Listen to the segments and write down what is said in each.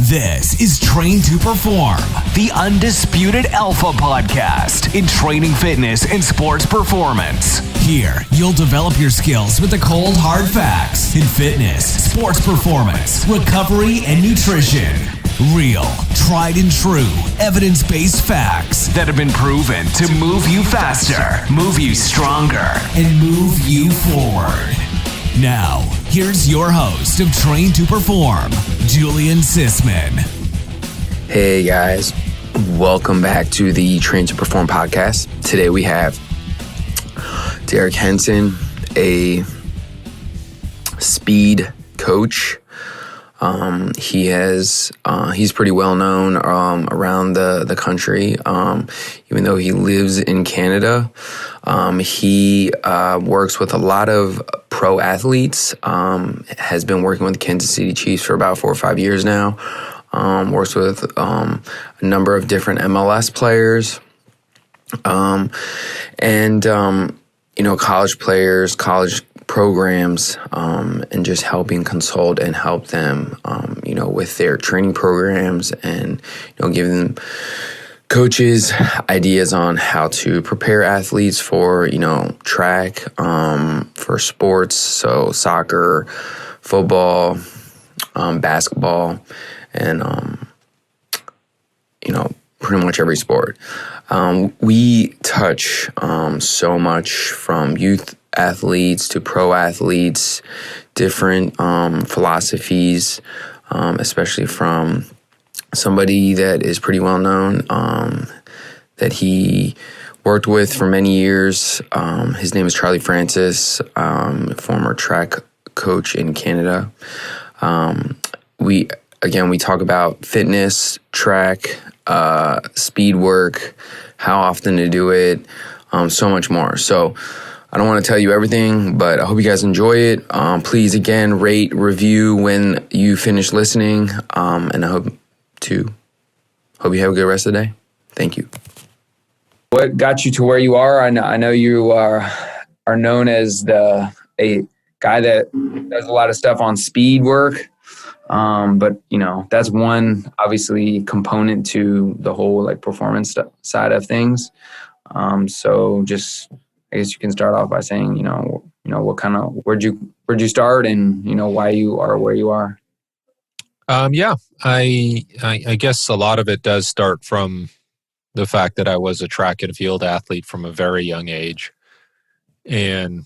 This is Train to Perform, the undisputed alpha podcast in training, fitness, and sports performance. Here, you'll develop your skills with the cold, hard facts in fitness, sports performance, recovery, and nutrition. Real, tried and true, evidence-based facts that have been proven to move you faster, move you stronger, and move you forward. Now, here's your host of Train to Perform, Julian Sisman. Hey guys, welcome back to the Train to Perform podcast. Today we have Derek Hansen, a speed coach. He's pretty well known around the country. Even though he lives in Canada, he works with a lot of pro athletes. Has been working with the Kansas City Chiefs for about 4 or 5 years now. Works with a number of different MLS players, college players, college programs, and just helping consult and help them, with their training programs and, giving them coaches ideas on how to prepare athletes for, track, for sports. So soccer, football, basketball, and, pretty much every sport. We touch so much from youth athletes to pro athletes, different philosophies, especially from somebody that is pretty well known, that he worked with for many years. His name is Charlie Francis, former track coach in Canada. We talk about fitness, track, speed work, how often to do it, so much more. So I don't want to tell you everything, but I hope you guys enjoy it. Please, again, rate, review when you finish listening, and I hope you have a good rest of the day. Thank you. What got you to where you are? I know you are known as a guy that does a lot of stuff on speed work. But that's one obviously component to the whole performance side of things. So just, I guess you can start off by saying, what kind of, where'd you start and, why you are where you are? I guess a lot of it does start from the fact that I was a track and field athlete from a very young age. And,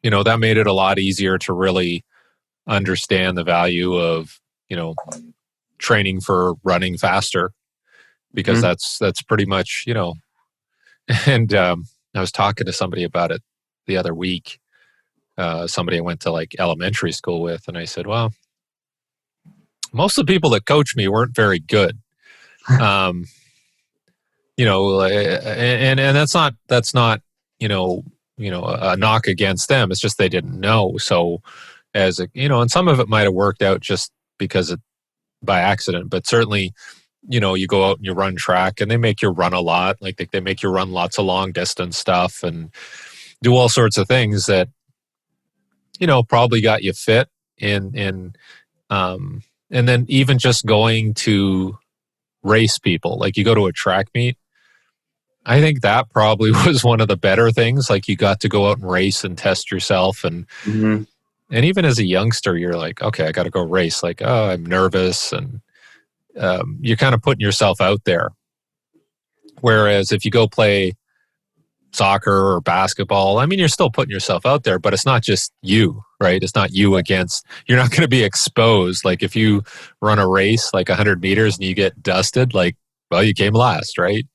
that made it a lot easier to really understand the value of, training for running faster, because that's pretty much, and I was talking to somebody about it the other week, somebody I went to elementary school with, and I said, well, most of the people that coached me weren't very good. And that's not, a knock against them. It's just they didn't know. So and some of it might have worked out just because by accident, but certainly, you go out and you run track and they make you run a lot. They make you run lots of long distance stuff and do all sorts of things that, probably got you fit and then even just going to race people, you go to a track meet. I think that probably was one of the better things. You got to go out and race and test yourself. And even as a youngster, you're like, okay, I got to go race. I'm nervous. And you're kind of putting yourself out there. Whereas if you go play soccer or basketball, you're still putting yourself out there, but it's not just you, right? It's not you against, you're not going to be exposed. If you run a race, 100 meters and you get dusted, you came last, right?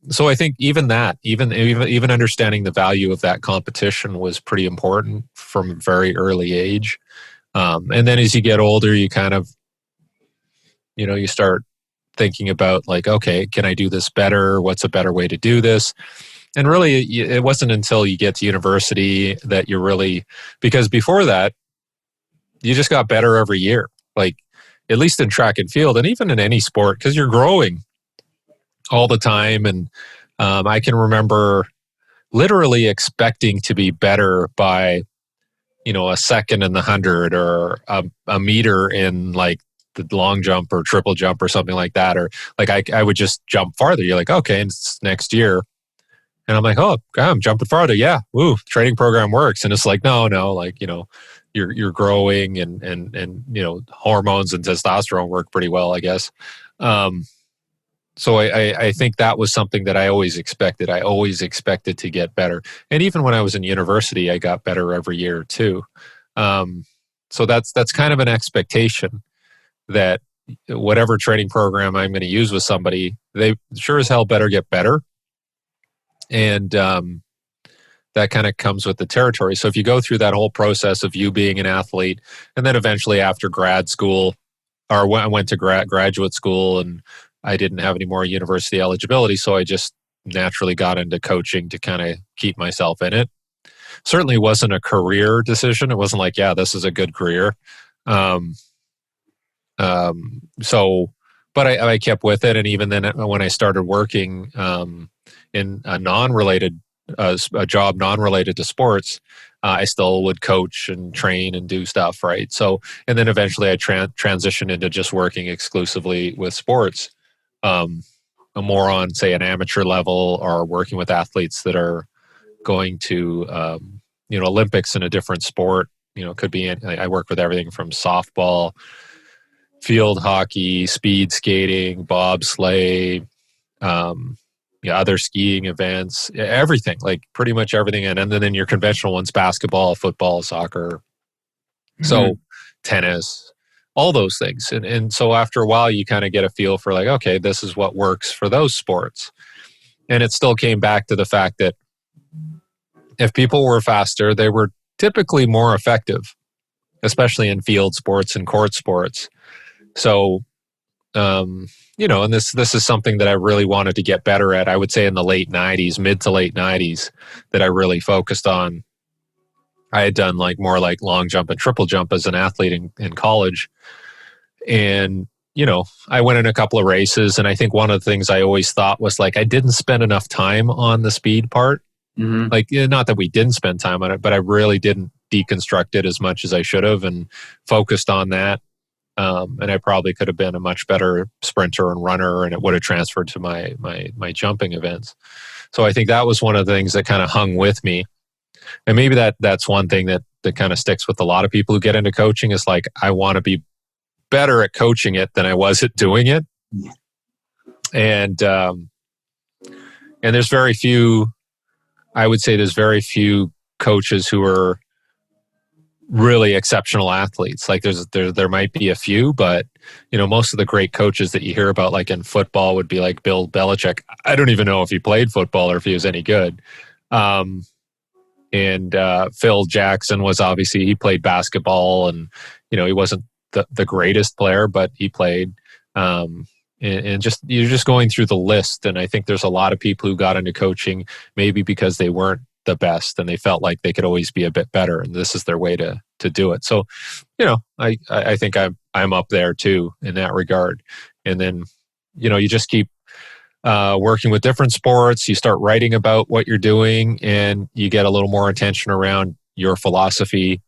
So I think even that, even understanding the value of that competition was pretty important from a very early age. And then as you get older, you kind of, you start thinking about okay, can I do this better? What's a better way to do this? And really, it wasn't until you get to university that you're really, because before that, you just got better every year. At least in track and field, and even in any sport, because you're growing all the time. And I can remember literally expecting to be better by, a second in the 100 or a meter in the long jump or triple jump or something like that, or like I would just jump farther. You're like, okay, and it's next year. And I'm like, oh, I'm jumping farther. Yeah. Woo, training program works. And it's like, no, like, you're growing and hormones and testosterone work pretty well, I guess. So I think that was something that I always expected. I always expected to get better. And even when I was in university, I got better every year too. So that's kind of an expectation that whatever training program I'm going to use with somebody, they sure as hell better get better. And that kind of comes with the territory. So if you go through that whole process of you being an athlete, and then eventually after grad school, or when I went to graduate school, and I didn't have any more university eligibility, so I just naturally got into coaching to kind of keep myself in it. Certainly wasn't a career decision. It wasn't like, yeah, this is a good career. But I kept with it. And even then when I started working in a a job non-related to sports, I still would coach and train and do stuff, right? So, and then eventually I transitioned into just working exclusively with sports, more on, say, an amateur level, or working with athletes that are going to, Olympics in a different sport. Could be, I work with everything from softball, field hockey, speed skating, bobsleigh, other skiing events, everything, like pretty much everything. And then your conventional ones, basketball, football, soccer, so tennis, all those things. And so after a while, you kind of get a feel for like, okay, this is what works for those sports. And it still came back to the fact that if people were faster, they were typically more effective, especially in field sports and court sports. So, and this is something that I really wanted to get better at. I would say in the mid to late 90s, that I really focused on. I had done more like long jump and triple jump as an athlete in college. And, I went in a couple of races, and I think one of the things I always thought was like, I didn't spend enough time on the speed part. Mm-hmm. Like, not that we didn't spend time on it, but I really didn't deconstruct it as much as I should have and focused on that. And I probably could have been a much better sprinter and runner, and it would have transferred to my jumping events. So I think that was one of the things that kind of hung with me. And maybe that's one thing that kind of sticks with a lot of people who get into coaching, is like, I want to be better at coaching it than I was at doing it. And there's very few, I would say there's very few coaches who are really exceptional athletes. Like there might be a few, but most of the great coaches that you hear about, like in football, would be like Bill Belichick. I don't even know if he played football or if he was any good. And Phil Jackson was, obviously, he played basketball, and he wasn't the greatest player, but he played. And just, you're just going through the list. And I think there's a lot of people who got into coaching maybe because they weren't the best and they felt like they could always be a bit better, and this is their way to do it. So, I think I'm up there too in that regard. And then, you just keep working with different sports. You start writing about what you're doing, and you get a little more attention around your philosophy.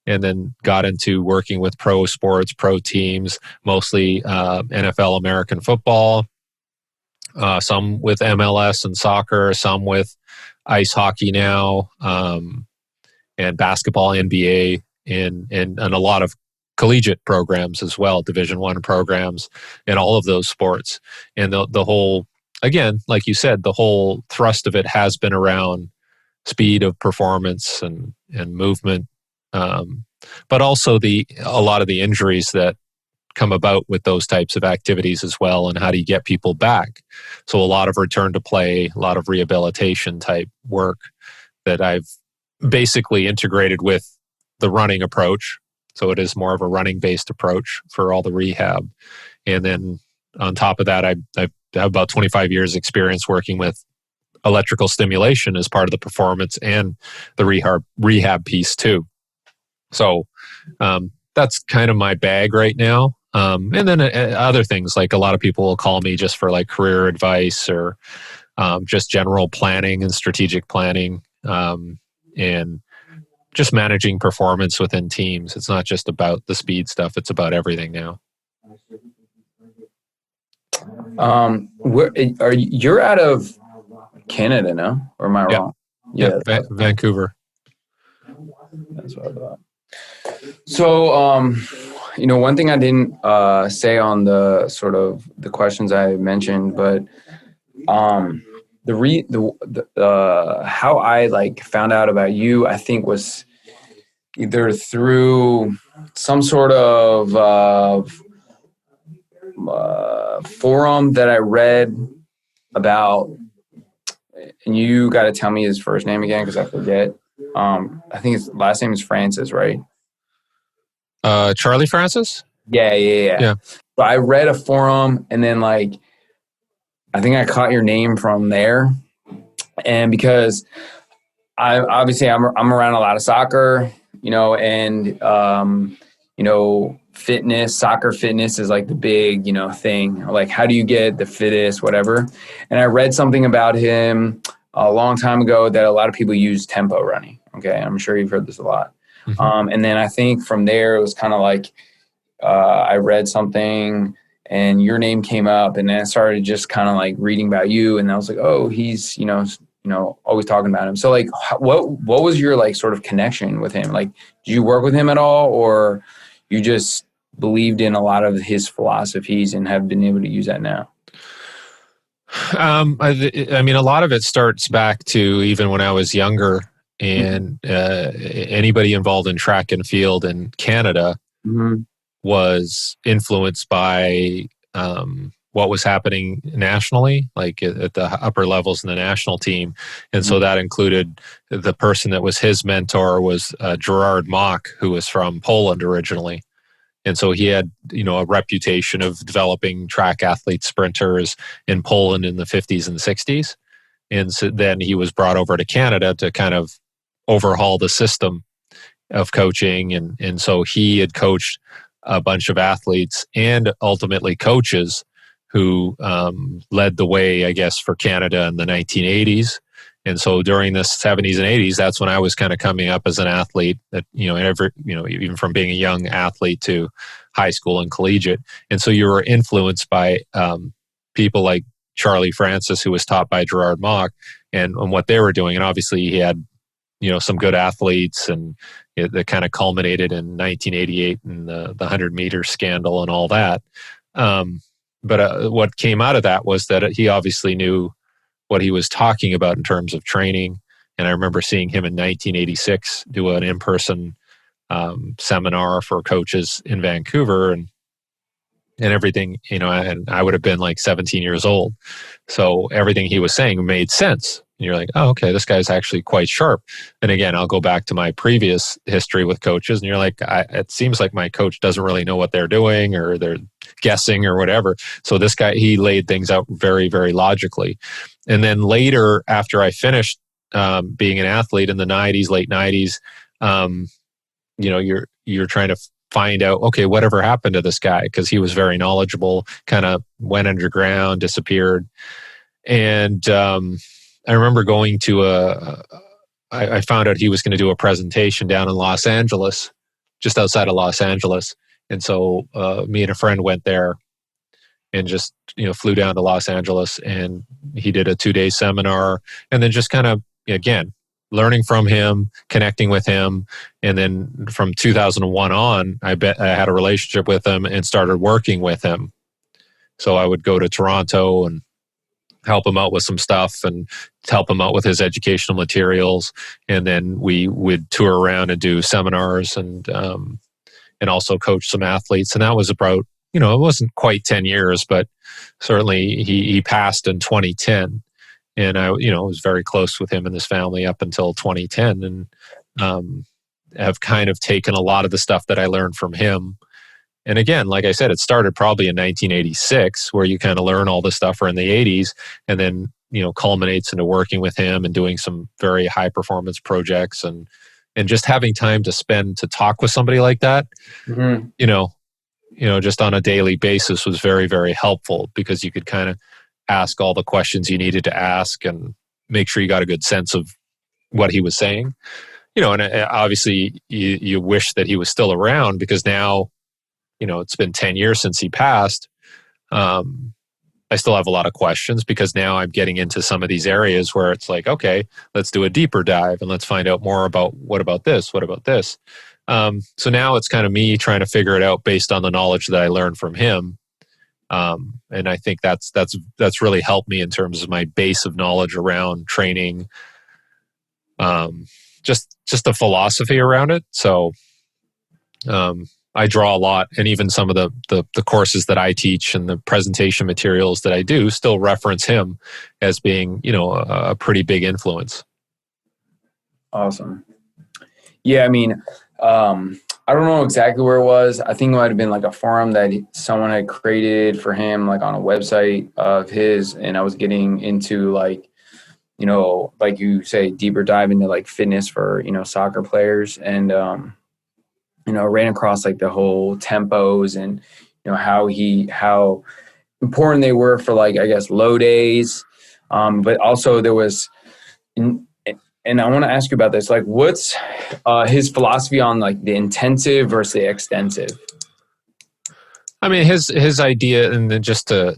And then got into working with pro sports, pro teams, mostly NFL, American football, some with MLS and soccer, some with ice hockey now, and basketball, NBA, and a lot of collegiate programs as well, Division I programs, and all of those sports. And the whole, again, like you said, the whole thrust of it has been around speed of performance and movement. But also a lot of the injuries that come about with those types of activities as well, and how do you get people back? So a lot of return to play, a lot of rehabilitation type work that I've basically integrated with the running approach. So it is more of a running based approach for all the rehab. And then on top of that, I have about 25 years experience working with electrical stimulation as part of the performance and the rehab piece too. So that's kind of my bag right now. And then other things, like a lot of people will call me just for like career advice or just general planning and strategic planning, and just managing performance within teams. It's not just about the speed stuff. It's about everything now. Where are you? You're out of Canada, no? Or am I Yeah. wrong? Yeah. Vancouver. That's what I thought. So, one thing I didn't say on the sort of the questions I mentioned, but how I like found out about you, I think was either through some sort of forum that I read about, and you got to tell me his first name again because I forget. I think his last name is Francis, right? Charlie Francis? Yeah. So I read a forum, and then like I think I caught your name from there, and because I'm around a lot of soccer, and soccer fitness is like the big, thing. Like, how do you get the fittest, whatever? And I read something about him a long time ago that a lot of people use tempo running. Okay, I'm sure you've heard this a lot. Mm-hmm. And then I think from there it was kind of like I read something and your name came up, and then I started just kind of like reading about you, and I was like, oh, he's always talking about him. So like, what was your like sort of connection with him? Like, did you work with him at all, or you just believed in a lot of his philosophies and have been able to use that now? I mean, a lot of it starts back to even when I was younger, and anybody involved in track and field in Canada was influenced by what was happening nationally, like at the upper levels in the national team. And so that included the person that was his mentor was Gerard Mock, who was from Poland originally. And so he had, a reputation of developing track athletes, sprinters in Poland in the 50s and 60s. And so then he was brought over to Canada to kind of overhaul the system of coaching. And so he had coached a bunch of athletes and ultimately coaches who led the way, I guess, for Canada in the 1980s. And so during the 70s and 80s, that's when I was kind of coming up as an athlete that, even from being a young athlete to high school and collegiate. And so you were influenced by people like Charlie Francis, who was taught by Gerard Mock and what they were doing. And obviously he had, some good athletes, and that kind of culminated in 1988 and the 100-meter scandal and all that. But what came out of that was that he obviously knew what he was talking about in terms of training. And I remember seeing him in 1986 do an in-person seminar for coaches in Vancouver and everything, and I would have been like 17 years old. So everything he was saying made sense. And you're like, oh, okay, this guy's actually quite sharp. And again, I'll go back to my previous history with coaches, and you're like, it seems like my coach doesn't really know what they're doing, or they're guessing or whatever. So this guy, he laid things out very, very logically. And then later, after I finished being an athlete in the 90s, late 90s, you're trying to find out, okay, whatever happened to this guy? Because he was very knowledgeable, kind of went underground, disappeared. And I remember going to I found out he was going to do a presentation down in Los Angeles, just outside of Los Angeles. And so me and a friend went there and just, flew down to Los Angeles, and he did a 2-day seminar, and then just kind of, again, learning from him, connecting with him. And then from 2001 on, I had a relationship with him and started working with him. So I would go to Toronto and help him out with some stuff and help him out with his educational materials. And then we would tour around and do seminars and also coach some athletes. And that was about, it wasn't quite 10 years, but certainly he passed in 2010. And I, was very close with him and his family up until 2010, and have kind of taken a lot of the stuff that I learned from him. And again, like I said, it started probably in 1986, where you kind of learn all this stuff, or in the 80s, and then, culminates into working with him and doing some very high performance projects, and just having time to spend to talk with somebody like that, just on a daily basis was very, very helpful, because you could kind of ask all the questions you needed to ask and make sure you got a good sense of what he was saying. And obviously you wish that he was still around, because now, it's been 10 years since he passed. I still have a lot of questions because now I'm getting into some of these areas where it's like, okay, let's do a deeper dive and let's find out more about what about this? What about this? So now it's kind of me trying to figure it out based on the knowledge that I learned from him. And I think that's really helped me in terms of my base of knowledge around training, just the philosophy around it. So I draw a lot, and even some of the courses that I teach and the presentation materials that I do still reference him as being, a pretty big influence. Awesome. Yeah, I mean, I don't know exactly where it was. I think it might have been like a forum that someone had created for him, like on a website of his. And I was getting into like, like you say, deeper dive into like fitness for, soccer players. And, ran across like the whole tempos and, how important they were for like, I guess, low days. But also there was, and I want to ask you about this, like what's his philosophy on like the intensive versus the extensive? I mean, his idea, and then just to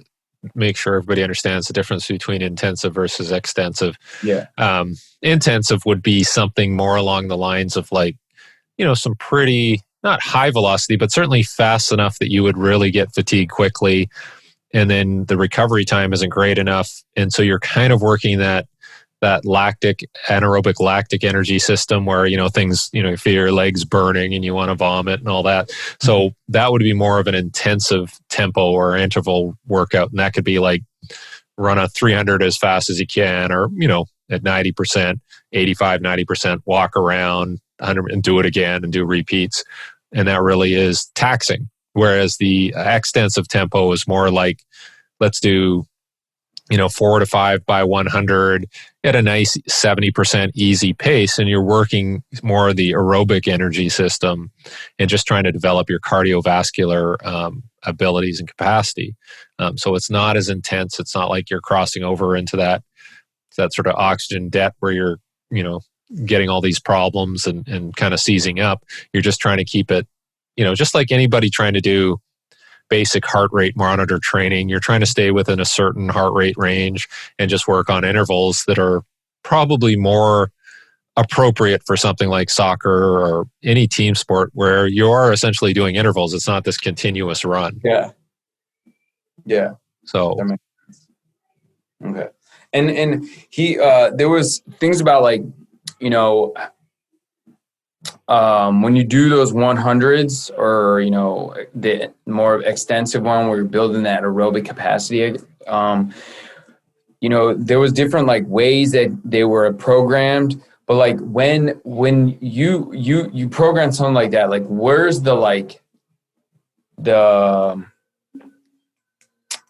make sure everybody understands the difference between intensive versus extensive. Yeah. Intensive would be something more along the lines of like, some pretty, not high velocity, but certainly fast enough that you would really get fatigued quickly. And then the recovery time isn't great enough. And so you're kind of working that anaerobic lactic energy system where, things, you feel your legs burning and you want to vomit and all that. So that would be more of an intensive tempo or interval workout. And that could be like run a 300 as fast as you can, or, at 90%, 85, 90%, walk around 100 and do it again and do repeats. And that really is taxing. Whereas the extensive tempo is more like, let's do, 4 to 5 by 100 at a nice 70% easy pace. And you're working more of the aerobic energy system and just trying to develop your cardiovascular abilities and capacity. So it's not as intense. It's not like you're crossing over into that sort of oxygen debt where you're, getting all these problems and kind of seizing up. You're just trying to keep it, just like anybody trying to do basic heart rate monitor training, you're trying to stay within a certain heart rate range and just work on intervals that are probably more appropriate for something like soccer or any team sport where you are essentially doing intervals. It's not this continuous run. Yeah. Yeah. So that makes sense. Okay. And he there was things about like, when you do those 100s or, the more extensive one where you're building that aerobic capacity, there was different like ways that they were programmed. But like when you program something like that, like where's the like the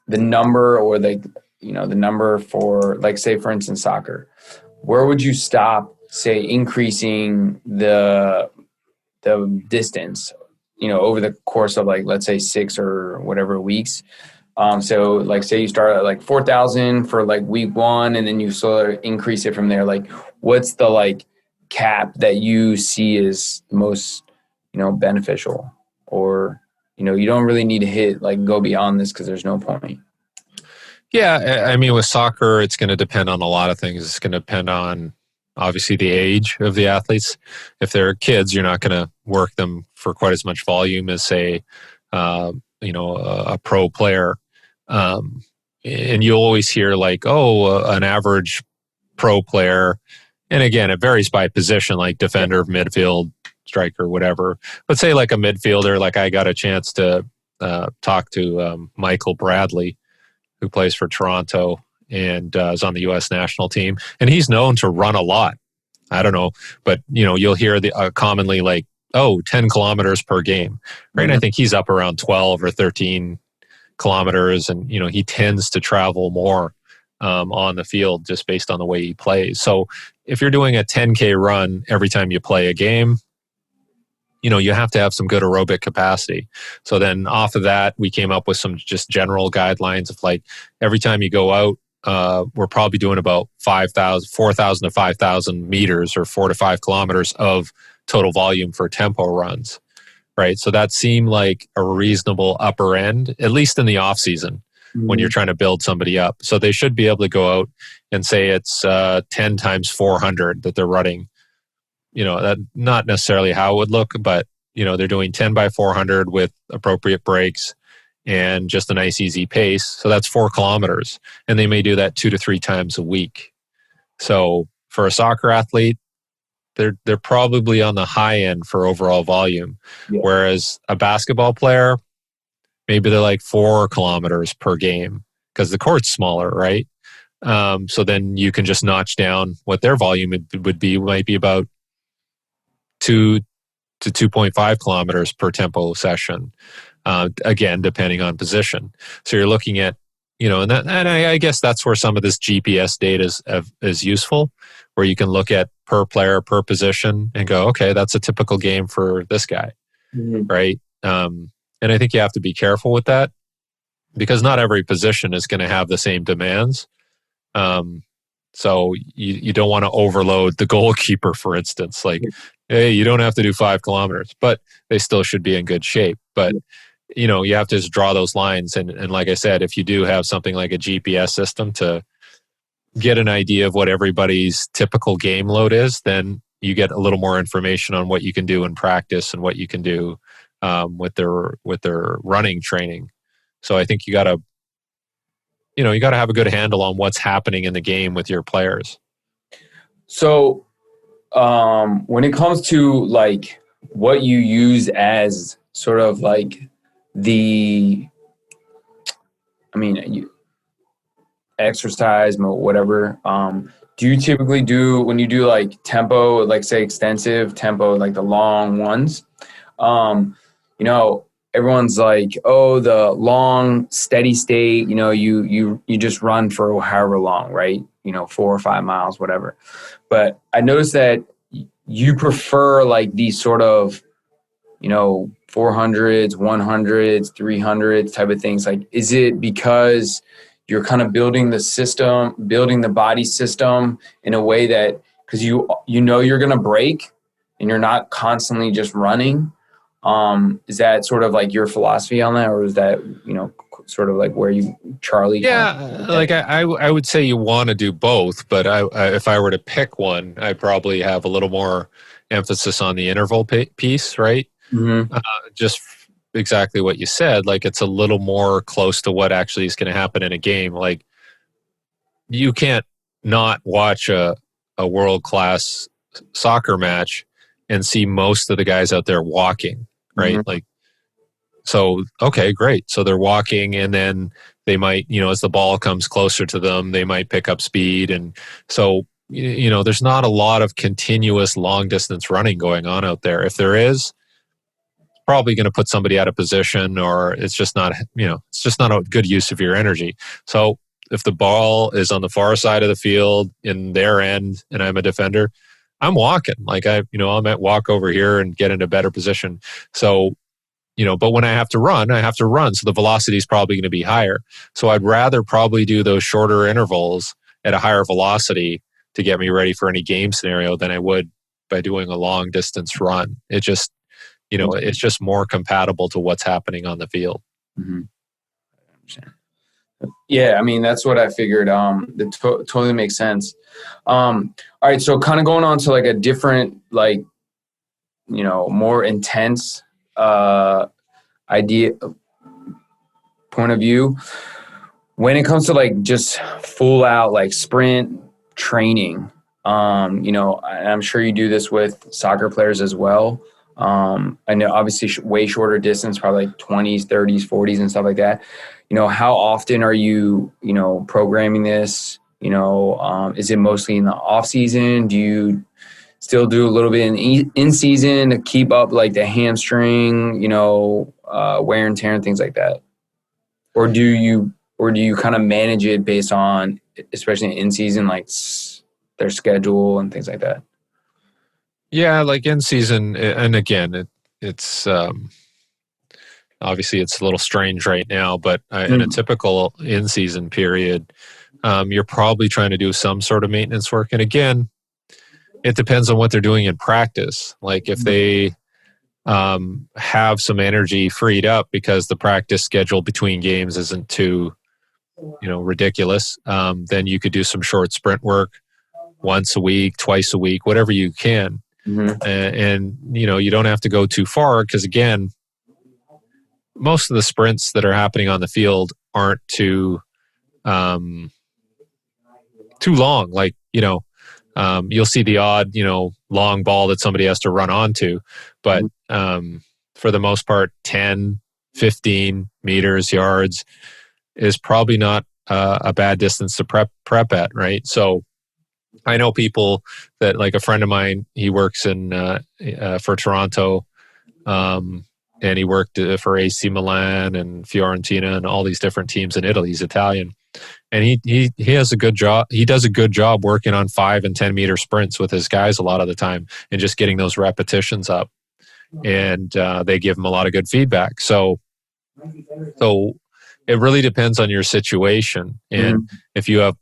number or the number for like, say for instance, soccer, where would you stop, say, increasing the distance, over the course of like, let's say 6 or whatever weeks. So like, say you start at like 4,000 for like week 1, and then you sort of increase it from there. Like, what's the like cap that you see as most, beneficial, or, you don't really need to hit like go beyond this because there's no point. Yeah. I mean, with soccer, it's going to depend on a lot of things. It's going to depend on obviously the age of the athletes. If they're kids, you're not going to work them for quite as much volume as, say, a pro player. And you'll always hear like, an average pro player. And again, it varies by position, like defender, midfield, striker, whatever. But say like a midfielder, like I got a chance to talk to Michael Bradley, who plays for Toronto and is on the U.S. national team. And he's known to run a lot. I don't know, but, you'll hear the commonly like, 10 kilometers per game, right? Mm-hmm. And I think he's up around 12 or 13 kilometers. And, he tends to travel more on the field just based on the way he plays. So if you're doing a 10K run every time you play a game, you have to have some good aerobic capacity. So then off of that, we came up with some just general guidelines of like, every time you go out, we're probably doing about 4,000 to 5,000 meters or 4 to 5 kilometers of total volume for tempo runs, right? So that seemed like a reasonable upper end, at least in the off season. when you're trying to build somebody up. So they should be able to go out and say it's 10 times 400 that they're running. That not necessarily how it would look, but they're doing 10 by 400 with appropriate breaks and just a nice easy pace. So that's 4 kilometers, and they may do that 2 to 3 times a week. So for a soccer athlete, they're probably on the high end for overall volume. Yeah. Whereas a basketball player, maybe they're like 4 kilometers per game because the court's smaller, right? So then you can just notch down what their volume would be. It might be about 2 to 2.5 kilometers per tempo session. Again, depending on position. So you're looking at, and I guess that's where some of this GPS data is useful, where you can look at per player, per position and go, okay, that's a typical game for this guy, right? And I think you have to be careful with that because not every position is going to have the same demands. So you don't want to overload the goalkeeper, for instance. Like, hey, you don't have to do 5 kilometers, but they still should be in good shape. But you have to just draw those lines. And like I said, if you do have something like a GPS system to get an idea of what everybody's typical game load is, then you get a little more information on what you can do in practice and what you can do with their running training. So I think you got to have a good handle on what's happening in the game with your players. So when it comes to like what you use as sort of like exercise, whatever, do you typically do when you do like tempo, like say extensive tempo, like the long ones, everyone's like, oh, the long steady state, you just run for however long, right? 4 or 5 miles, whatever. But I noticed that you prefer like these sort of, 400s, 100s, 300s type of things. Like, is it because you're kind of building the body system in a way that, because you're going to break and you're not constantly just running? Is that sort of like your philosophy on that, or is that, sort of like where Charlie? Yeah, like I would say you want to do both, but if I were to pick one, I probably have a little more emphasis on the interval piece, right? Mm-hmm. Just exactly what you said. Like, it's a little more close to what actually is going to happen in a game. Like, you can't not watch a world-class soccer match and see most of the guys out there walking, right? Mm-hmm. Like, so, okay, great. So they're walking, and then they might, as the ball comes closer to them, they might pick up speed. And so, there's not a lot of continuous long distance running going on out there. If there is, probably going to put somebody out of position, or it's just not, it's just not a good use of your energy. So if the ball is on the far side of the field in their end and I'm a defender, I'm walking. Like, I might walk over here and get in a better position. So, but when I have to run. So the velocity is probably going to be higher. So I'd rather probably do those shorter intervals at a higher velocity to get me ready for any game scenario than I would by doing a long distance run. It just, it's just more compatible to what's happening on the field. Mm-hmm. Yeah, I mean, that's what I figured. It totally makes sense. All right, so kind of going on to like a different, like, more intense idea point of view. When it comes to like just full out like sprint training, I'm sure you do this with soccer players as well. I know obviously way shorter distance, probably like 20s, 30s, 40s and stuff like that. How often are you, programming this? Is it mostly in the off season? Do you still do a little bit in season to keep up like the hamstring, wear and tear and things like that? Or do you kind of manage it based on, especially in season, like their schedule and things like that? Yeah, like in season, and again, it's obviously it's a little strange right now, but in a typical in-season period, you're probably trying to do some sort of maintenance work. And again, it depends on what they're doing in practice. Like if they have some energy freed up because the practice schedule between games isn't too ridiculous, then you could do some short sprint work once a week, twice a week, whatever you can. Mm-hmm. And you don't have to go too far, because again, most of the sprints that are happening on the field aren't too long. Like, you'll see the odd, long ball that somebody has to run onto, but for the most part, 10, 15 meters, yards is probably not a bad distance to prep at, right? So I know people that, like a friend of mine, he works for Toronto, and he worked for AC Milan and Fiorentina and all these different teams in Italy. He's Italian, and he has a good job. He does a good job working on 5 and 10 meter sprints with his guys a lot of the time, and just getting those repetitions up. And they give him a lot of good feedback. So it really depends on your situation, and if you have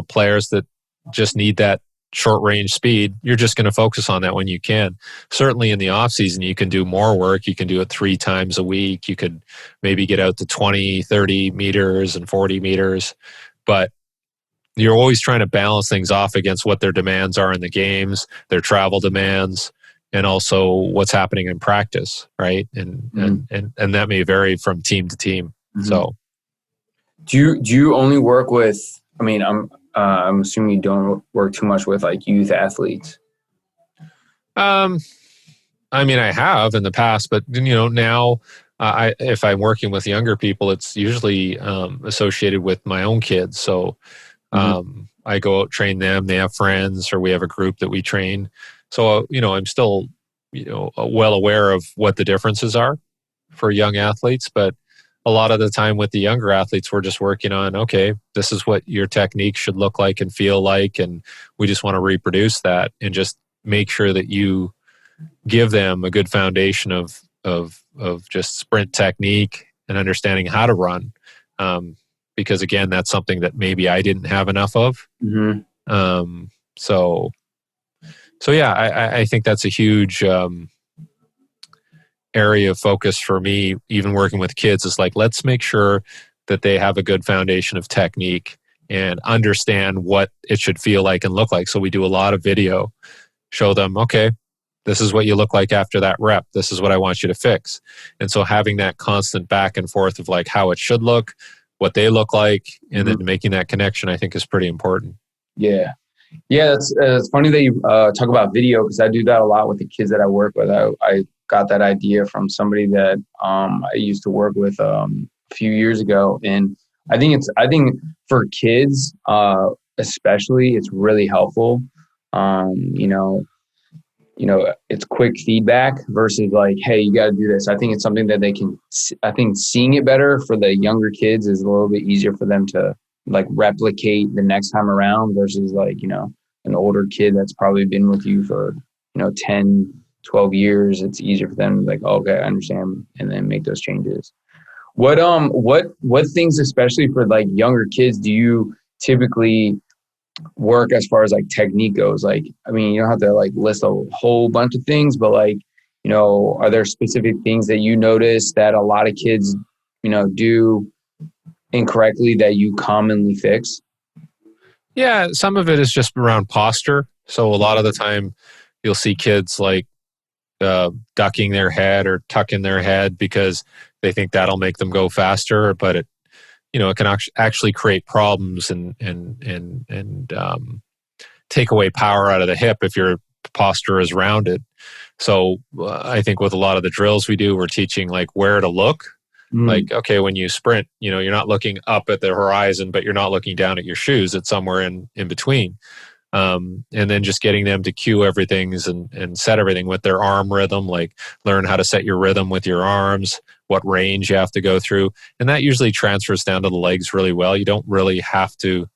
players that just need that short range speed, you're just going to focus on that when you can. Certainly in the off season, you can do more work. You can do it 3 times a week. You could maybe get out to 20, 30 meters and 40 meters, but you're always trying to balance things off against what their demands are in the games, their travel demands, and also what's happening in practice, right? And that may vary from team to team. So do you only work with, I'm assuming you don't work too much with like youth athletes. I have in the past, but now if I'm working with younger people, it's usually associated with my own kids. So I go out, train them. They have friends, or we have a group that we train. So I'm still well aware of what the differences are for young athletes, but a lot of the time with the younger athletes, we're just working on, okay, this is what your technique should look like and feel like, and we just want to reproduce that, and just make sure that you give them a good foundation of just sprint technique and understanding how to run, because again, that's something that maybe I didn't have enough of. So yeah, I think that's a huge area of focus for me, even working with kids, is like, let's make sure that they have a good foundation of technique and understand what it should feel like and look like. So we do a lot of video, show them, okay, this is what you look like after that rep. This is what I want you to fix. And so having that constant back and forth of like how it should look, what they look like, and then making that connection, I think is pretty important. Yeah. Yeah, it's funny that you talk about video, because I do that a lot with the kids that I work with. I got that idea from somebody that I used to work with a few years ago, and I think for kids especially, it's really helpful. It's quick feedback versus like, hey, you got to do this. I think it's something that they can. I think seeing it better for the younger kids is a little bit easier for them to like replicate the next time around versus like, an older kid that's probably been with you for, 10, 12 years. It's easier for them to like, oh, okay, I understand, and then make those changes. What things, especially for like younger kids, do you typically work as far as like technique goes? Like, you don't have to like list a whole bunch of things, but like, are there specific things that you notice that a lot of kids, do incorrectly that you commonly fix? Yeah, some of it is just around posture. So a lot of the time you'll see kids like ducking their head or tucking their head because they think that'll make them go faster, but it can actually create problems and take away power out of the hip if your posture is rounded. So I think with a lot of the drills we do, we're teaching like where to look. Like, okay, when you sprint, you're not looking up at the horizon, but you're not looking down at your shoes. It's somewhere in between. And then just getting them to cue everything and set everything with their arm rhythm, like learn how to set your rhythm with your arms, what range you have to go through. And that usually transfers down to the legs really well. You don't really have to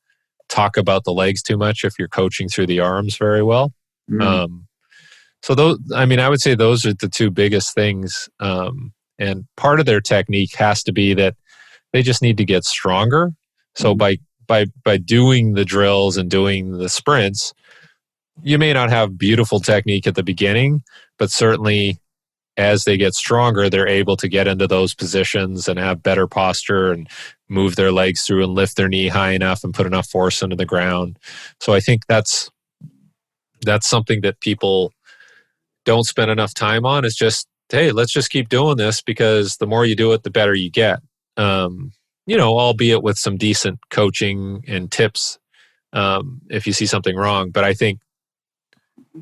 talk about the legs too much if you're coaching through the arms very well. So those, I would say those are the two biggest things. And part of their technique has to be that they just need to get stronger. So by doing the drills and doing the sprints, you may not have beautiful technique at the beginning, but certainly as they get stronger, they're able to get into those positions and have better posture and move their legs through and lift their knee high enough and put enough force into the ground. So I think that's something that people don't spend enough time on. Is just, hey, let's just keep doing this, because the more you do it, the better you get. Albeit with some decent coaching and tips if you see something wrong. But I think,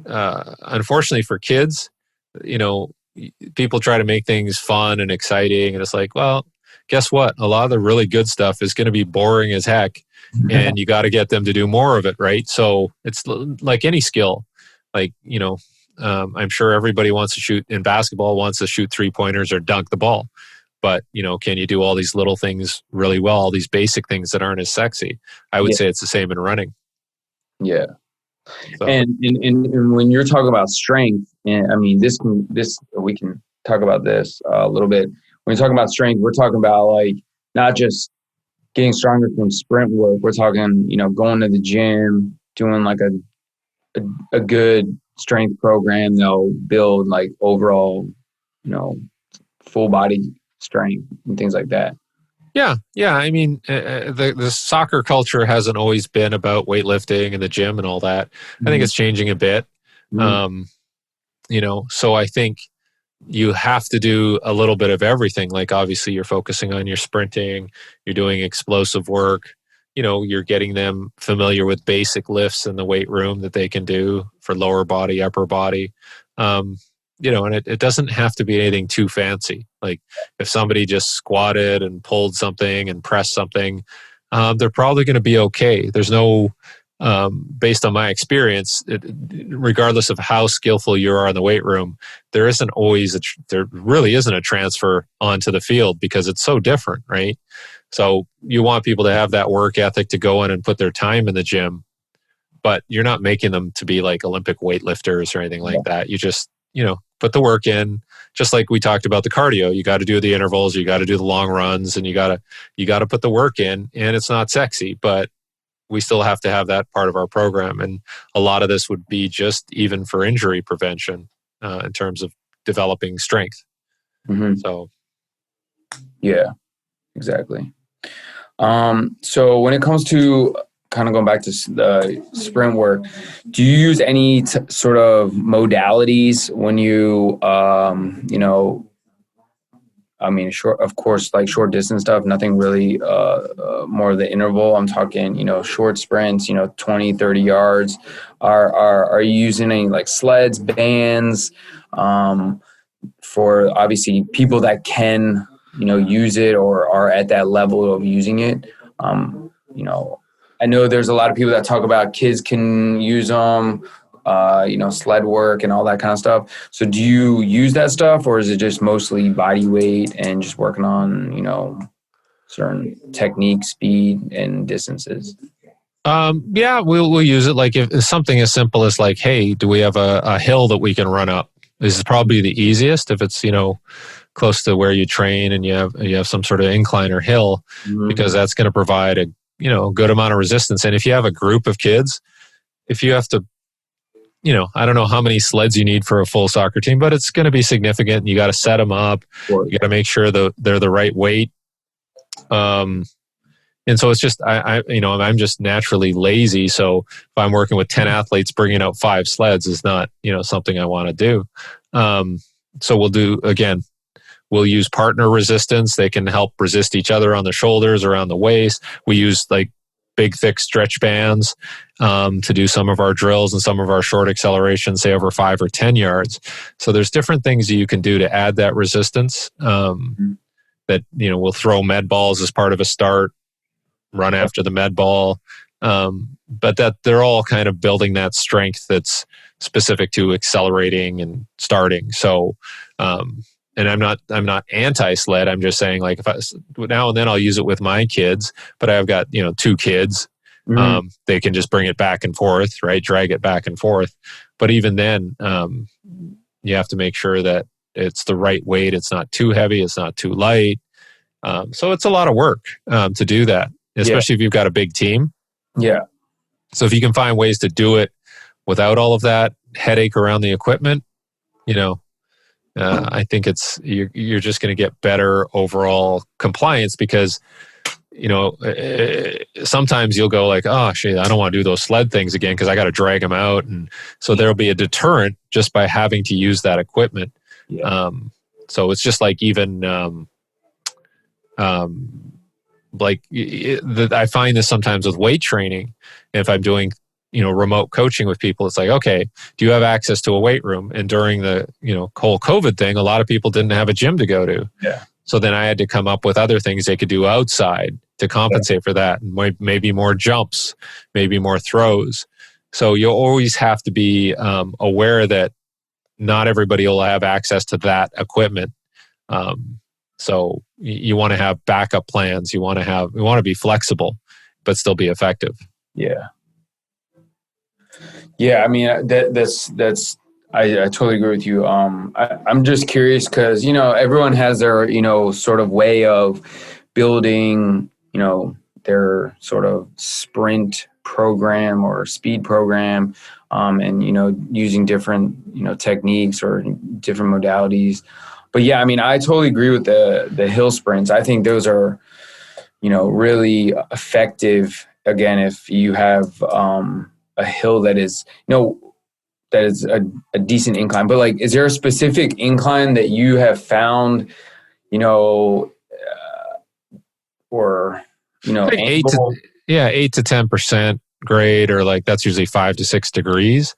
unfortunately for kids, people try to make things fun and exciting, and it's like, well, guess what? A lot of the really good stuff is going to be boring as heck, and you got to get them to do more of it, right? So it's like any skill. Like, I'm sure everybody wants to shoot in basketball, wants to shoot 3-pointers or dunk the ball. But, can you do all these little things really well, all these basic things that aren't as sexy? I would say it's the same in running. Yeah. So. And when you're talking about strength, and I mean, we can talk about this a little bit. When you're talking about strength, we're talking about like not just getting stronger from sprint work. We're talking, going to the gym, doing like a good strength program that'll build like overall, full body strength and things like that. Yeah. I mean, the soccer culture hasn't always been about weightlifting and the gym and all that. I think it's changing a bit. So I think you have to do a little bit of everything. Like, obviously you're focusing on your sprinting, you're doing explosive work, you're getting them familiar with basic lifts in the weight room that they can do for lower body, upper body. And it doesn't have to be anything too fancy. Like, if somebody just squatted and pulled something and pressed something, they're probably going to be okay. There's no, based on my experience, regardless of how skillful you are in the weight room, there really isn't a transfer onto the field, because it's so different, right? So you want people to have that work ethic to go in and put their time in the gym, but you're not making them to be like Olympic weightlifters or anything like that. You just, put the work in, just like we talked about the cardio. You got to do the intervals, you got to do the long runs, and you got to put the work in. And it's not sexy, but we still have to have that part of our program. And a lot of this would be just even for injury prevention in terms of developing strength. So, yeah, exactly. So when it comes to kind of going back to the sprint work, do you use any sort of modalities when you, short, of course, like short distance stuff, nothing really more of the interval. I'm talking, short sprints, 20, 30 yards. Are you using any like sleds, bands, for obviously people that can, use it or are at that level of using it? I know there's a lot of people that talk about kids can use them, sled work and all that kind of stuff. So do you use that stuff, or is it just mostly body weight and just working on, certain technique, speed, and distances? We'll use it. Like, if something as simple as like, hey, do we have a hill that we can run up? This is probably the easiest if it's, close to where you train and you have some sort of incline or hill, because that's going to provide a good amount of resistance. And if you have a group of kids, if you have to, I don't know how many sleds you need for a full soccer team, but it's going to be significant. You got to set them up. You got to make sure that they're the right weight. And so it's just, I'm just naturally lazy. So if I'm working with 10 athletes, bringing out 5 sleds is not, something I want to do. So we'll use partner resistance. They can help resist each other on the shoulders, around the waist. We use like big, thick stretch bands to do some of our drills and some of our short accelerations, say over 5 or 10 yards. So there's different things that you can do to add that resistance. That we'll throw med balls as part of a start, run after the med ball, but that they're all kind of building that strength that's specific to accelerating and starting. So. And I'm not anti-sled. I'm just saying, like, now and then I'll use it with my kids, but I've got, 2 kids. They can just bring it back and forth, right? Drag it back and forth. But even then, you have to make sure that it's the right weight. It's not too heavy. It's not too light. So it's a lot of work to do that, especially if you've got a big team. Yeah. So if you can find ways to do it without all of that headache around the equipment, I think you're just going to get better overall compliance because, sometimes you'll go like, oh shit, I don't want to do those sled things again because I got to drag them out. And so there'll be a deterrent just by having to use that equipment. Yeah. So it's just like even, I find this sometimes with weight training. If I'm doing, remote coaching with people, it's like, okay, do you have access to a weight room? And during the, whole COVID thing, a lot of people didn't have a gym to go to. Yeah. So then I had to come up with other things they could do outside to compensate for that. And maybe more jumps, maybe more throws. So you'll always have to be aware that not everybody will have access to that equipment. So you want to have backup plans. You want to be flexible, but still be effective. Yeah. Yeah. I mean, that's I totally agree with you. I'm just curious because, everyone has their, sort of way of building, their sort of sprint program or speed program, and, using different, techniques or different modalities. But yeah, I mean, I totally agree with the hill sprints. I think those are, really effective. Again, if you have a hill that is, a decent incline. But like, is there a specific incline that you have found, or like 8 to 10% grade, or like that's usually 5 to 6 degrees.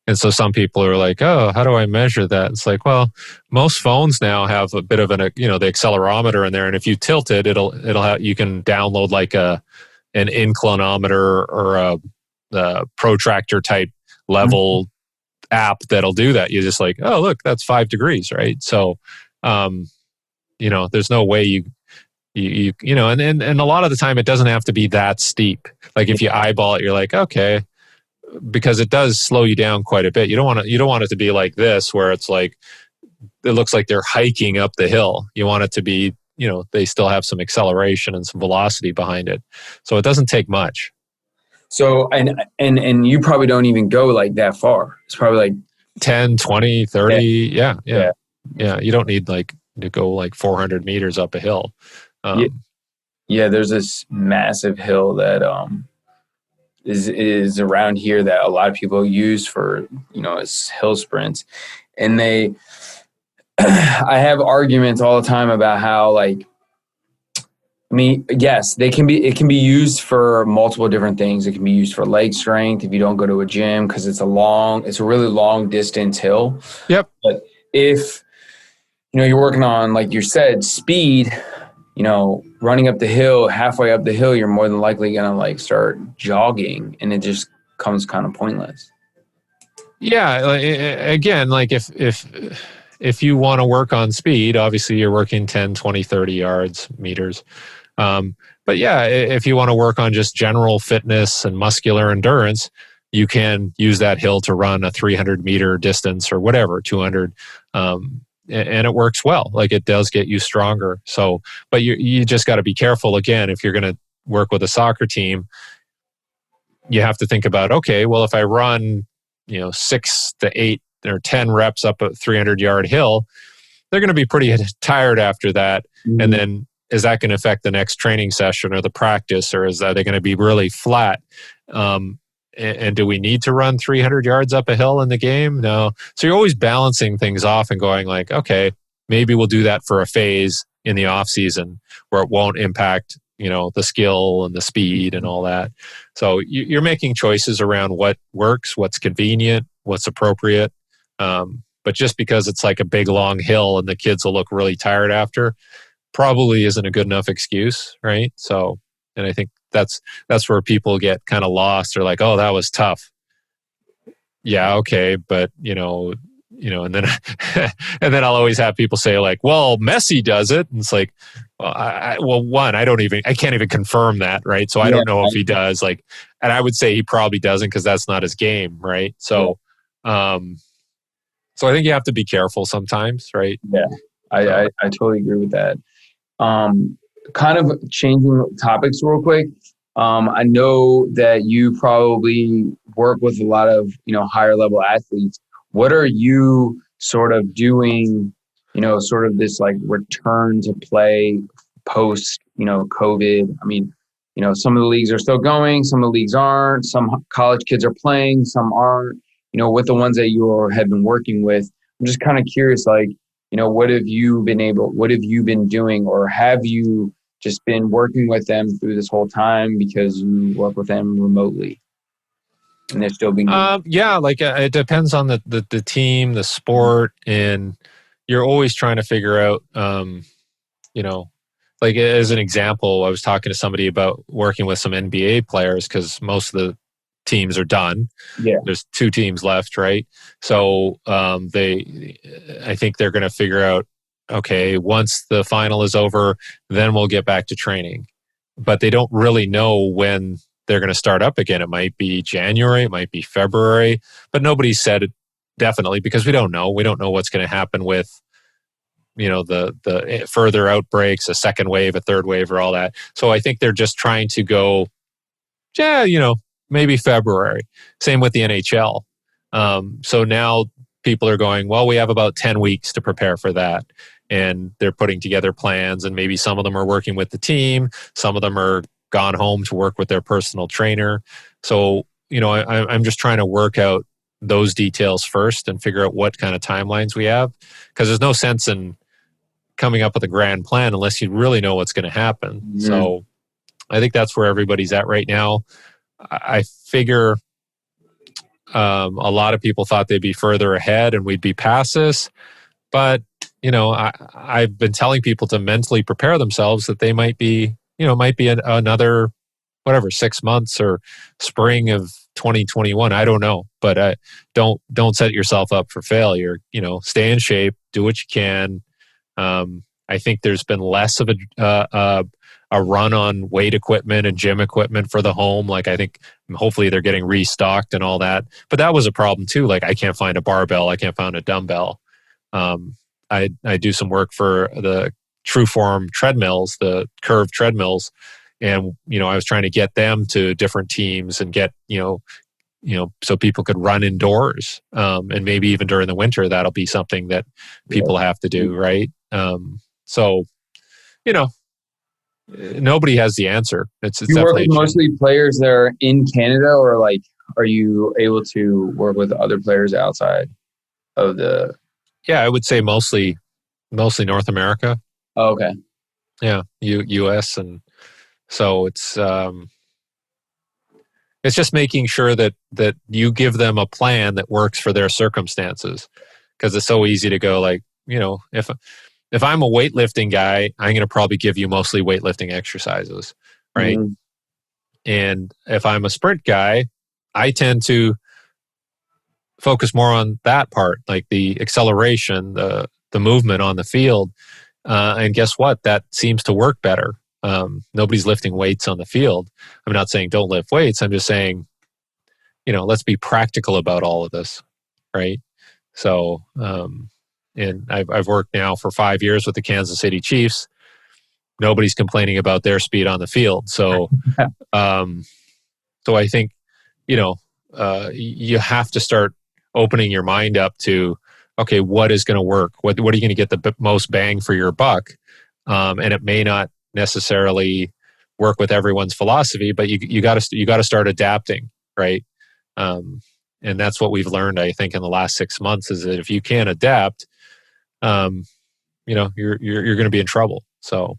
And so some people are like, oh, how do I measure that? It's like, well, most phones now have a bit of the accelerometer in there. And if you tilt it, it'll have, you can download like an inclinometer or a protractor type level app that'll do that. You're just like, oh, look, that's 5 degrees. Right. So, there's no way and a lot of the time it doesn't have to be that steep. Like if you eyeball it, you're like, okay, because it does slow you down quite a bit. You don't want it to be like this where it's like it looks like they're hiking up the hill. You want it to be, they still have some acceleration and some velocity behind it. So it doesn't take much. So and you probably don't even go like that far. It's probably like 10, 20, 30. Yeah. You don't need like to go like 400 meters up a hill. There's this massive hill that is around here that a lot of people use for, as hill sprints. And I have arguments all the time about how, like, I mean, yes, it can be used for multiple different things. It can be used for leg strength if you don't go to a gym because it's a really long distance hill. Yep. But if, you're working on, like you said, speed, running up the hill, halfway up the hill, you're more than likely going to like start jogging and it just comes kind of pointless. Yeah. Again, like if you want to work on speed, obviously you're working 10, 20, 30 meters. But yeah, if you want to work on just general fitness and muscular endurance, you can use that hill to run a 300 meter distance or whatever, 200. And it works well. Like it does get you stronger. So, but you just got to be careful. Again, if you're going to work with a soccer team, you have to think about, okay, well, if I run, 6 to 8 or 10 reps up a 300-yard hill, they're going to be pretty tired after that. Mm-hmm. And then is that going to affect the next training session or the practice, or is that they're going to be really flat? And do we need to run 300 yards up a hill in the game? No. So you're always balancing things off and going like, okay, maybe we'll do that for a phase in the off season where it won't impact, the skill and the speed and all that. So you're making choices around what works, what's convenient, what's appropriate. But just because it's like a big long hill and the kids will look really tired after, probably isn't a good enough excuse, right? So, and I think that's where people get kind of lost. They're like, "Oh, that was tough." Yeah, okay, but and then and then I'll always have people say like, "Well, Messi does it," and it's like, well, I can't even confirm that, right? So I don't know if he does. Like, and I would say he probably doesn't because that's not his game, right? So, so I think you have to be careful sometimes, right? Yeah, I totally agree with that. Kind of changing topics real quick. I know that you probably work with a lot of, higher level athletes. What are you sort of doing sort of this like return to play post, COVID. I mean, some of the leagues are still going, some of the leagues aren't, some college kids are playing, some aren't, with the ones that have been working with. I'm just kind of curious, like, what have you been doing, or have you just been working with them through this whole time because you work with them remotely and they're still being yeah, like it depends on the team, the sport, and you're always trying to figure out, like as an example, I was talking to somebody about working with some NBA players because most of the teams are done. Yeah. There's 2 teams left, right? So I think they're going to figure out, okay, once the final is over, then we'll get back to training. But they don't really know when they're going to start up again. It might be January, it might be February, but nobody said it definitely because we don't know. We don't know what's going to happen with, the further outbreaks, a second wave, a third wave, or all that. So I think they're just trying to go, maybe February. Same with the NHL. So now people are going, well, we have about 10 weeks to prepare for that. And they're putting together plans, and maybe some of them are working with the team. Some of them are gone home to work with their personal trainer. So, I'm just trying to work out those details first and figure out what kind of timelines we have. Because there's no sense in coming up with a grand plan unless you really know what's going to happen. Mm-hmm. So I think that's where everybody's at right now. I figure a lot of people thought they'd be further ahead and we'd be past this. But, I've been telling people to mentally prepare themselves that they might be another, 6 months or spring of 2021. I don't know. But don't set yourself up for failure. Stay in shape, do what you can. I think there's been less of a run on weight equipment and gym equipment for the home. Like, I think hopefully they're getting restocked and all that. But that was a problem too. Like, I can't find a barbell. I can't find a dumbbell. I do some work for the Trueform treadmills, the curved treadmills. And, I was trying to get them to different teams and get, so people could run indoors. And maybe even during the winter, that'll be something that people have to do. Right. So, nobody has the answer. It's you work with mostly players that are in Canada, or like, are you able to work with other players outside of the? Yeah, I would say mostly North America. Oh, okay. Yeah, U.S. and so it's just making sure that you give them a plan that works for their circumstances, because it's so easy to go like, if I'm a weightlifting guy, I'm going to probably give you mostly weightlifting exercises, right? Mm-hmm. And if I'm a sprint guy, I tend to focus more on that part, like the acceleration, the movement on the field. And guess what? That seems to work better. Nobody's lifting weights on the field. I'm not saying don't lift weights. I'm just saying, let's be practical about all of this, right? So, and I've worked now for 5 years with the Kansas City Chiefs. Nobody's complaining about their speed on the field. So, so I think, you have to start opening your mind up to, okay, what is going to work? What are you going to get the most bang for your buck? And it may not necessarily work with everyone's philosophy, but you got to start adapting, right? And that's what we've learned, I think, in the last 6 months, is that if you can't adapt, you're going to be in trouble. So,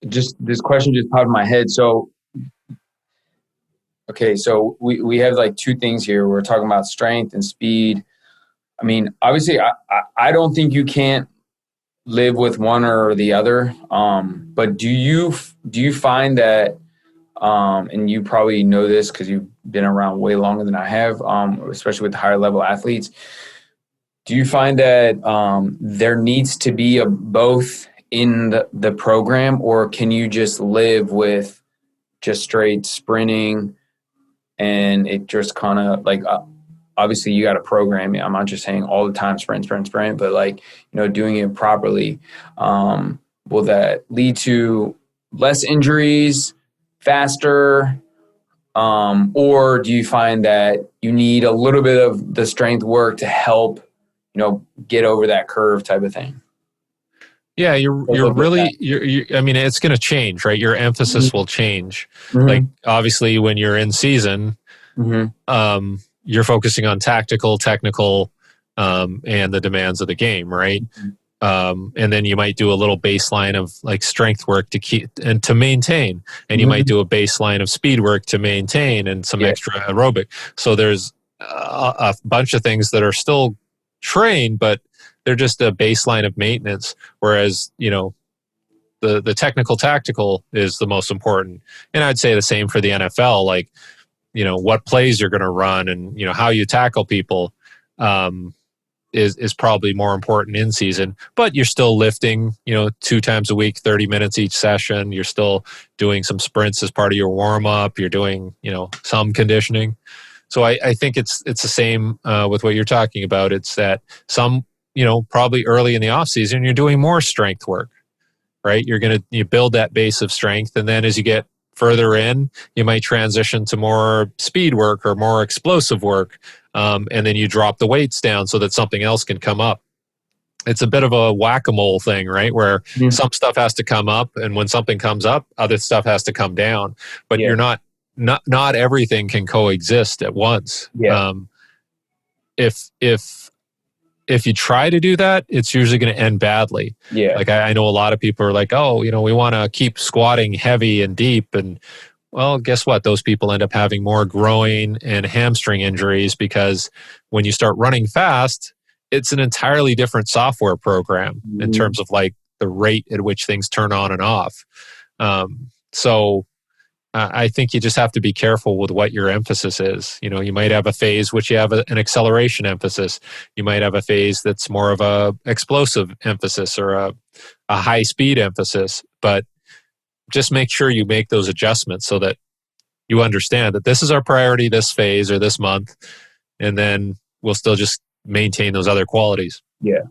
just this question just popped in my head. So, okay, so we have like 2 things here. We're talking about strength and speed. I mean, obviously, I don't think you can't live with one or the other. But do you find that, and you probably know this because you've been around way longer than I have, especially with higher level athletes. Do you find that there needs to be a both in the program, or can you just live with just straight sprinting and it just kind of like, obviously you got to program it. I'm not just saying all the time sprint, but like, doing it properly. Will that lead to less injuries, faster? Or do you find that you need a little bit of the strength work to help, get over that curve type of thing. Yeah, you're I mean, it's going to change, right? Your emphasis will change. Mm-hmm. Like obviously when you're in season, you're focusing on tactical, technical, and the demands of the game, right? And then you might do a little baseline of like strength work to keep and to maintain, and you might do a baseline of speed work to maintain and some extra aerobic. So there's a bunch of things that are still trained, but they're just a baseline of maintenance. Whereas, the technical tactical is the most important. And I'd say the same for the NFL, like, what plays you're going to run and, how you tackle people, is probably more important in season, but you're still lifting, 2 times a week, 30 minutes each session. You're still doing some sprints as part of your warm up. You're doing, some conditioning. So I think it's the same with what you're talking about. It's that some, probably early in the off season, you're doing more strength work, right? You build that base of strength. And then as you get further in, you might transition to more speed work or more explosive work. And then you drop the weights down so that something else can come up. It's a bit of a whack-a-mole thing, right? Where some stuff has to come up, and when something comes up, other stuff has to come down. But you're not everything can coexist at once. Yeah. If you try to do that, it's usually going to end badly. Yeah. Like I know a lot of people are like, oh, we want to keep squatting heavy and deep. And well, guess what? Those people end up having more groin and hamstring injuries because when you start running fast, it's an entirely different software program in terms of like the rate at which things turn on and off. So I think you just have to be careful with what your emphasis is. You might have a phase which you have an acceleration emphasis. You might have a phase that's more of a explosive emphasis or a high speed emphasis. But just make sure you make those adjustments so that you understand that this is our priority this phase or this month, and then we'll still just maintain those other qualities. Yeah.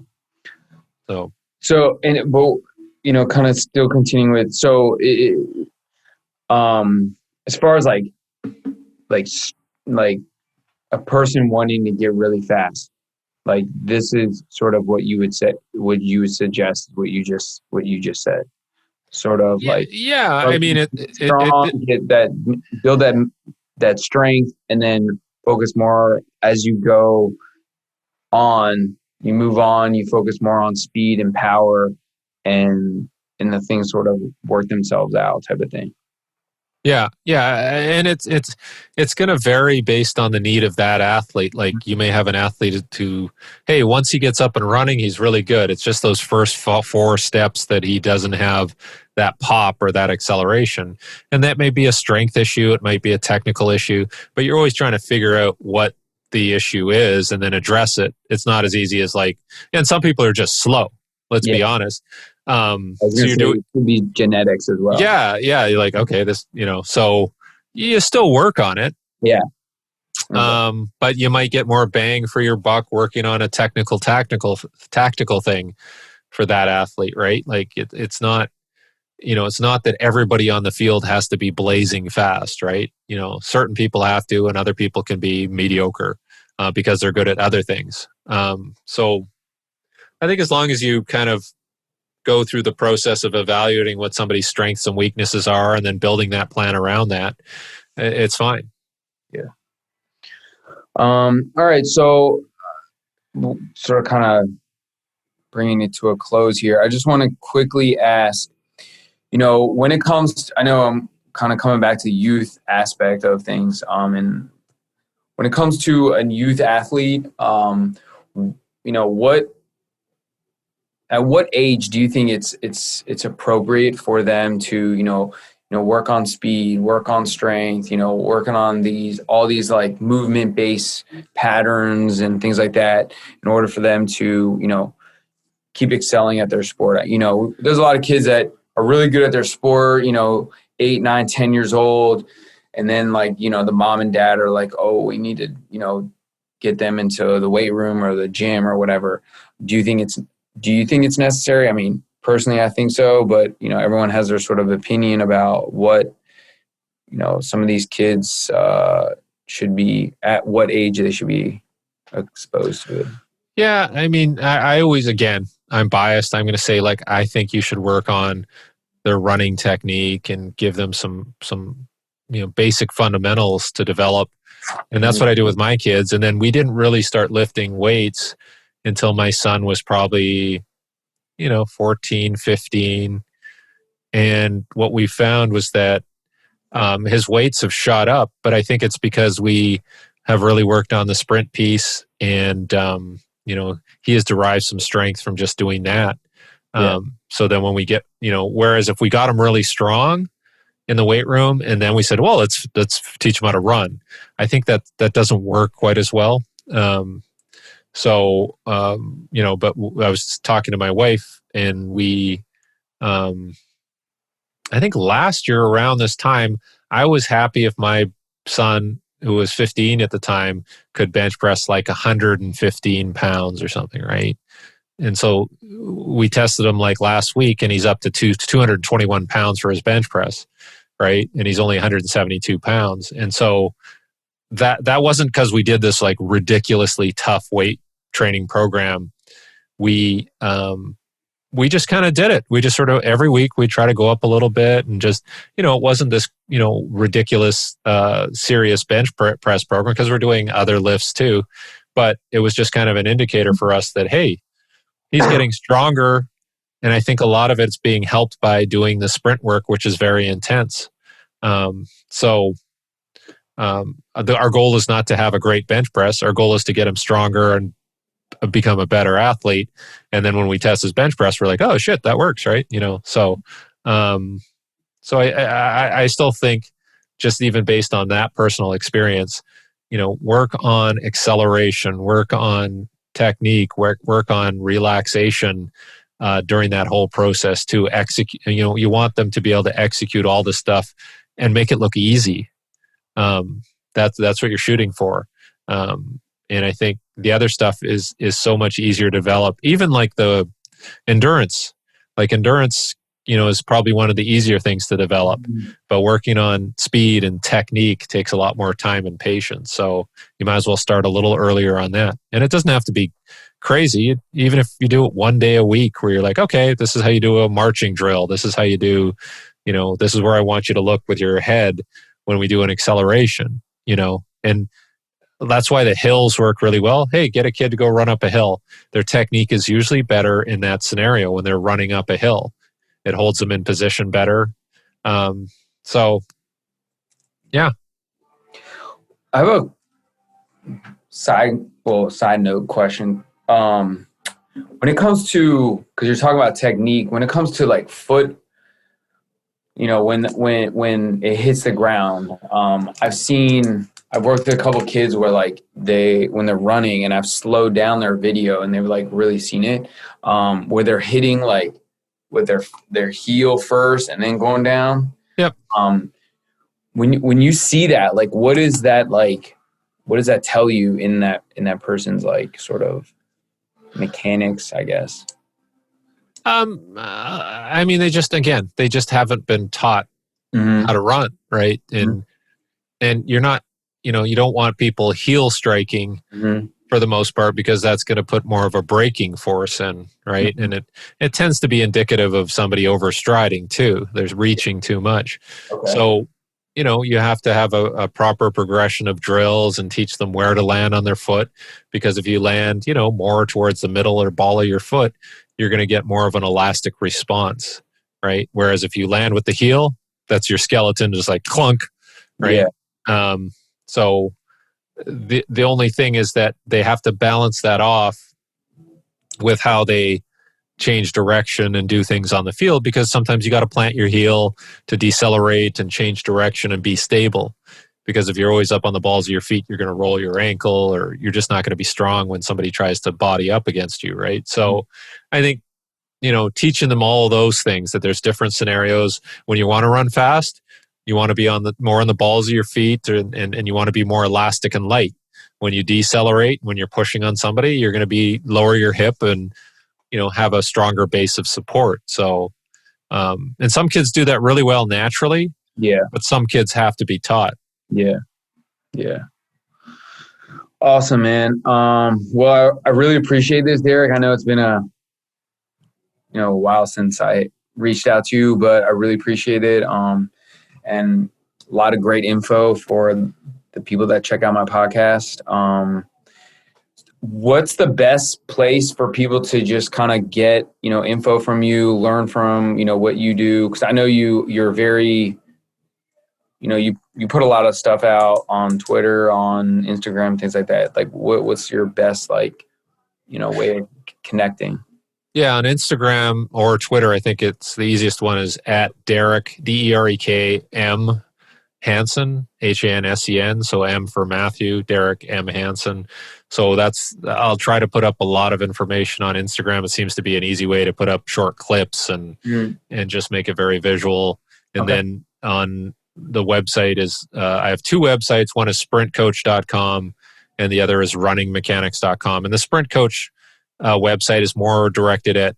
So kind of still continuing with as far as like a person wanting to get really fast, like this is sort of what you would say, what you would suggest, what you just said, sort of like, I mean, build that strength, and then focus more as you go on, you move on, you focus more on speed and power, and the things sort of work themselves out type of thing. Yeah, and it's going to vary based on the need of that athlete. Like you may have an athlete hey, once he gets up and running, he's really good. It's just those first 4 steps that he doesn't have that pop or that acceleration. And that may be a strength issue. It might be a technical issue, but you're always trying to figure out what the issue is and then address it. It's not as easy as and some people are just slow. Let's be honest. So it could be genetics as well. Yeah. You're like, okay, this, so you still work on it. Yeah. But you might get more bang for your buck working on a tactical thing for that athlete, right? Like it's not, it's not that everybody on the field has to be blazing fast, right? Certain people have to, and other people can be mediocre because they're good at other things. So I think as long as you kind of go through the process of evaluating what somebody's strengths and weaknesses are and then building that plan around that, it's fine. Yeah. All right. So sort of kind of bringing it to a close here, I just want to quickly ask, when it comes to, I know I'm kind of coming back to the youth aspect of things. And when it comes to a youth athlete, at what age do you think it's appropriate for them to, work on speed, work on strength, working on all these like movement based patterns and things like that in order for them to, keep excelling at their sport? There's a lot of kids that are really good at their sport, 8, 9, 10 years old. And then the mom and dad are like, oh, we need to, get them into the weight room or the gym or whatever. Do you think it's necessary? I mean, personally, I think so, but everyone has their sort of opinion about what, some of these kids should be, at what age they should be exposed to it. Yeah, I mean, I always, again, I'm biased. I'm going to say, like, I think you should work on their running technique and give them some basic fundamentals to develop. And that's what I do with my kids. And then we didn't really start lifting weights until my son was probably 14, 15. And what we found was that his weights have shot up, but I think it's because we have really worked on the sprint piece, and he has derived some strength from just doing that. So then when we get, whereas if we got him really strong in the weight room, and then we said, well, let's teach him how to run, I think that doesn't work quite as well. But I was talking to my wife, and we, I think last year around this time, I was happy if my son, who was 15 at the time, could bench press like 115 pounds or something, right? And so we tested him like last week, and he's up to 221 pounds for his bench press, right? And he's only 172 pounds. And so that wasn't because we did this like ridiculously tough weight training program. We just kind of did it. We just sort of every week we try to go up a little bit, and just, it wasn't this, ridiculous, serious bench press program, because we're doing other lifts too. But it was just kind of an indicator for us that, hey, he's getting stronger. And I think a lot of it's being helped by doing the sprint work, which is very intense. Our goal is not to have a great bench press. Our goal is to get him stronger and become a better athlete. And then when we test his bench press, we're like, oh shit, that works, right? So I still think, just even based on that personal experience, work on acceleration, work on technique, work on relaxation during that whole process to execute. You want them to be able to execute all this stuff and make it look easy. That's what you're shooting for. And I think the other stuff is so much easier to develop. Even like the endurance, is probably one of the easier things to develop. But working on speed and technique takes a lot more time and patience. So you might as well start a little earlier on that. And it doesn't have to be crazy. Even if you do it one day a week, where you're like, okay, this is how you do a marching drill. This is how you do, this is where I want you to look with your head when we do an acceleration, and that's why the hills work really well. Hey, get a kid to go run up a hill. Their technique is usually better in that scenario when they're running up a hill. It holds them in position better. Yeah. I have a side note question. When it comes to, because you're talking about technique, when it comes to like foot, when it hits the ground, I've worked with a couple of kids where like when they're running, and I've slowed down their video, and they've like really seen it, where they're hitting like with their heel first and then going down. Yep. When you see that, like, what does that tell you in that person's like sort of mechanics, I guess? I mean, they just haven't been taught how to run, right? And you're not, you don't want people heel striking for the most part, because that's going to put more of a braking force in, right? And it tends to be indicative of somebody overstriding too. There's reaching too much. Okay. So, you have to have a proper progression of drills and teach them where to land on their foot, because if you land, more towards the middle or ball of your foot, you're going to get more of an elastic response, right? Whereas if you land with the heel, that's your skeleton just like clunk, right? Yeah. So the only thing is that they have to balance that off with how they change direction and do things on the field, because sometimes you got to plant your heel to decelerate and change direction and be stable. Because if you're always up on the balls of your feet, you're going to roll your ankle, or you're just not going to be strong when somebody tries to body up against you, right? So I think, teaching them all of those things, that there's different scenarios. When you want to run fast, you want to be more on the balls of your feet, and you want to be more elastic and light. When you decelerate, when you're pushing on somebody, you're going to lower your hip and, have a stronger base of support. So, and some kids do that really well naturally. Yeah. But some kids have to be taught. Yeah. Yeah. Awesome, man. Well, I really appreciate this, Derek. I know it's been a while since I reached out to you, but I really appreciate it. And a lot of great info for the people that check out my podcast. What's the best place for people to just kind of get, info from you, learn from, what you do? Because I know you're very, you put a lot of stuff out on Twitter, on Instagram, things like that. Like what's your best, way of connecting? Yeah, on Instagram or Twitter, I think it's the easiest one is at Derek, DEREKM Hansen, HANSEN. So M for Matthew, Derek M Hansen. So I'll try to put up a lot of information on Instagram. It seems to be an easy way to put up short clips and just make it very visual. And then on the website is, I have two websites. One is sprintcoach.com and the other is runningmechanics.com. And the Sprint Coach website is more directed at,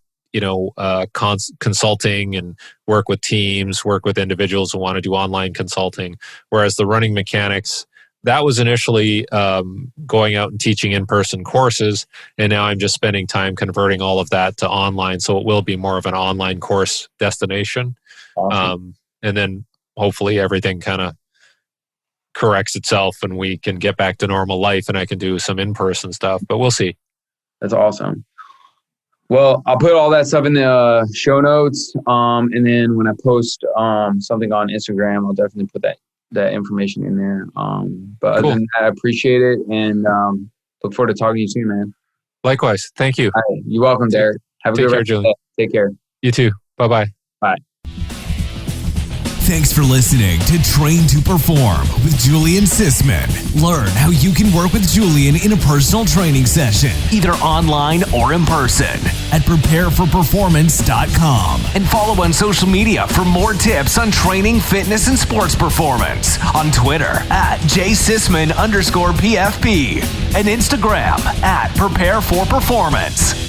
consulting and work with teams, work with individuals who want to do online consulting. Whereas the Running Mechanics, that was initially going out and teaching in-person courses. And now I'm just spending time converting all of that to online. So it will be more of an online course destination. Awesome. And then hopefully everything kind of corrects itself and we can get back to normal life and I can do some in-person stuff, but we'll see. That's awesome. Well, I'll put all that stuff in the show notes. And then when I post something on Instagram, I'll definitely put that information in there. But other than that, I appreciate it and look forward to talking to you soon, man. Likewise. Thank you. Right. You're welcome, Derek. Have a good rest of the day. Take care. You too. Bye-bye. Bye. Thanks for listening to Train to Perform with Julian Sisman. Learn how you can work with Julian in a personal training session, either online or in person, at prepareforperformance.com. And follow on social media for more tips on training, fitness, and sports performance. On Twitter at jsisman_PFP and Instagram at prepareforperformance.